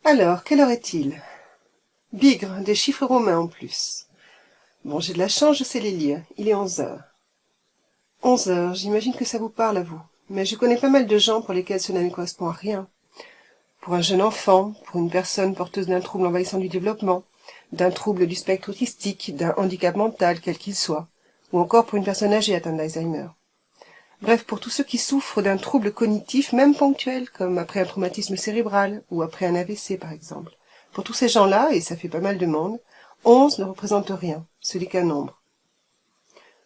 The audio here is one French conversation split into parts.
Alors, quelle heure est-il? Bigre, des chiffres romains en plus. Bon, j'ai de la chance, je sais les lire. Il est 11 heures. 11 heures, j'imagine que ça vous parle à vous. Mais je connais pas mal de gens pour lesquels cela ne correspond à rien. Pour un jeune enfant, pour une personne porteuse d'un trouble envahissant du développement, d'un trouble du spectre autistique, d'un handicap mental, quel qu'il soit, ou encore pour une personne âgée atteinte d'Alzheimer. Bref, pour tous ceux qui souffrent d'un trouble cognitif, même ponctuel, comme après un traumatisme cérébral ou après un AVC par exemple. Pour tous ces gens-là, et ça fait pas mal de monde, 11 ne représente rien, ce n'est qu'un nombre.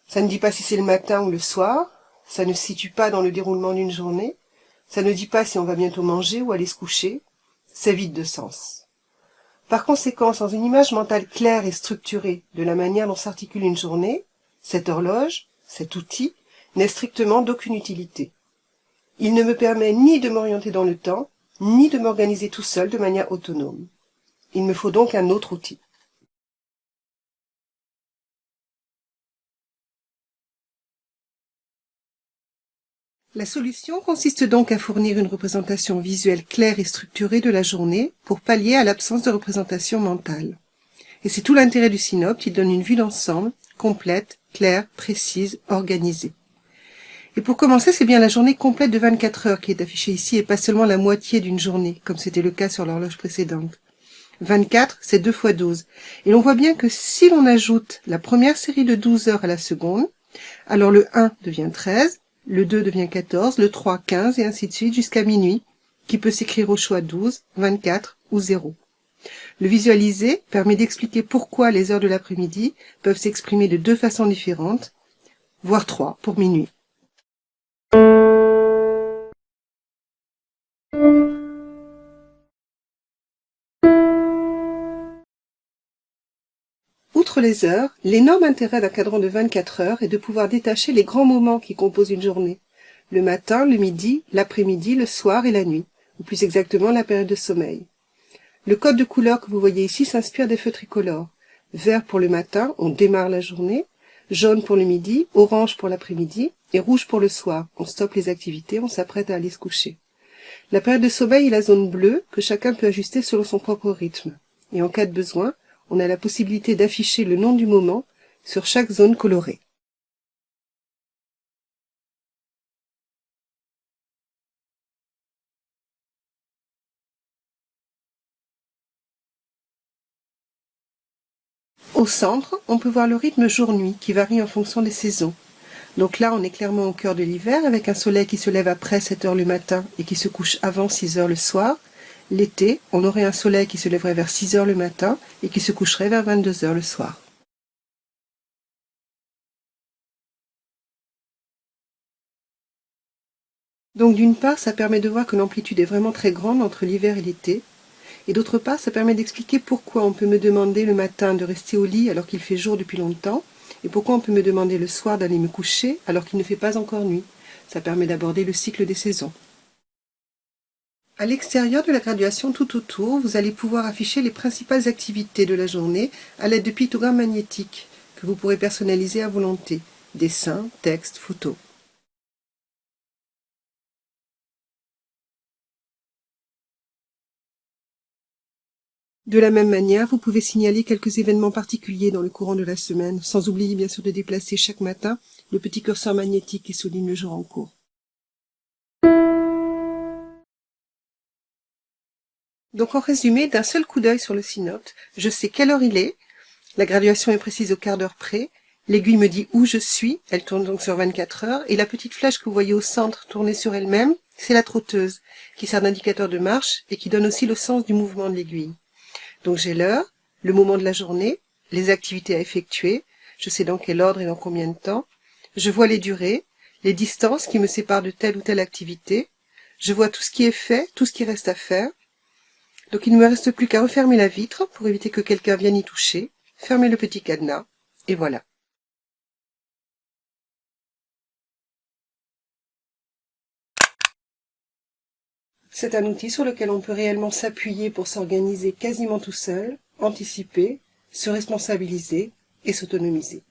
Ça ne dit pas si c'est le matin ou le soir, ça ne se situe pas dans le déroulement d'une journée, ça ne dit pas si on va bientôt manger ou aller se coucher, c'est vide de sens. Par conséquent, sans une image mentale claire et structurée de la manière dont s'articule une journée, cette horloge, cet outil, n'est strictement d'aucune utilité. Il ne me permet ni de m'orienter dans le temps, ni de m'organiser tout seul de manière autonome. Il me faut donc un autre outil. La solution consiste donc à fournir une représentation visuelle claire et structurée de la journée pour pallier à l'absence de représentation mentale. Et c'est tout l'intérêt du synopte, il donne une vue d'ensemble, complète, claire, précise, organisée. Et pour commencer, c'est bien la journée complète de 24 heures qui est affichée ici et pas seulement la moitié d'une journée, comme c'était le cas sur l'horloge précédente. 24, c'est 2 fois 12. Et l'on voit bien que si l'on ajoute la première série de 12 heures à la seconde, alors le 1 devient 13, le 2 devient 14, le 3, 15 et ainsi de suite jusqu'à minuit, qui peut s'écrire au choix 12, 24 ou 0. Le visualiser permet d'expliquer pourquoi les heures de l'après-midi peuvent s'exprimer de 2 façons différentes, voire 3 pour minuit. Outre les heures, l'énorme intérêt d'un cadran de 24 heures est de pouvoir détacher les grands moments qui composent une journée. Le matin, le midi, l'après-midi, le soir et la nuit, ou plus exactement la période de sommeil. Le code de couleurs que vous voyez ici s'inspire des feux tricolores. Vert pour le matin, on démarre la journée, jaune pour le midi, orange pour l'après-midi et rouge pour le soir, on stoppe les activités, on s'apprête à aller se coucher. La période de sommeil est la zone bleue que chacun peut ajuster selon son propre rythme. Et en cas de besoin, on a la possibilité d'afficher le nom du moment sur chaque zone colorée. Au centre, on peut voir le rythme jour-nuit qui varie en fonction des saisons. Donc là, on est clairement au cœur de l'hiver avec un soleil qui se lève après 7 heures le matin et qui se couche avant 6 heures le soir. L'été, on aurait un soleil qui se lèverait vers 6 heures le matin et qui se coucherait vers 22 heures le soir. Donc d'une part, ça permet de voir que l'amplitude est vraiment très grande entre l'hiver et l'été. Et d'autre part, ça permet d'expliquer pourquoi on peut me demander le matin de rester au lit alors qu'il fait jour depuis longtemps, et pourquoi on peut me demander le soir d'aller me coucher alors qu'il ne fait pas encore nuit. Ça permet d'aborder le cycle des saisons. À l'extérieur de la graduation tout autour, vous allez pouvoir afficher les principales activités de la journée à l'aide de pictogrammes magnétiques que vous pourrez personnaliser à volonté, dessins, textes, photos. De la même manière, vous pouvez signaler quelques événements particuliers dans le courant de la semaine, sans oublier bien sûr de déplacer chaque matin le petit curseur magnétique qui souligne le jour en cours. Donc en résumé, d'un seul coup d'œil sur le synopte, je sais quelle heure il est, la graduation est précise au quart d'heure près, l'aiguille me dit où je suis, elle tourne donc sur 24 heures, et la petite flèche que vous voyez au centre tournée sur elle-même, c'est la trotteuse, qui sert d'indicateur de marche et qui donne aussi le sens du mouvement de l'aiguille. Donc j'ai l'heure, le moment de la journée, les activités à effectuer, je sais dans quel ordre et dans combien de temps, je vois les durées, les distances qui me séparent de telle ou telle activité, je vois tout ce qui est fait, tout ce qui reste à faire. Donc il ne me reste plus qu'à refermer la vitre pour éviter que quelqu'un vienne y toucher, fermer le petit cadenas, et voilà. C'est un outil sur lequel on peut réellement s'appuyer pour s'organiser quasiment tout seul, anticiper, se responsabiliser et s'autonomiser.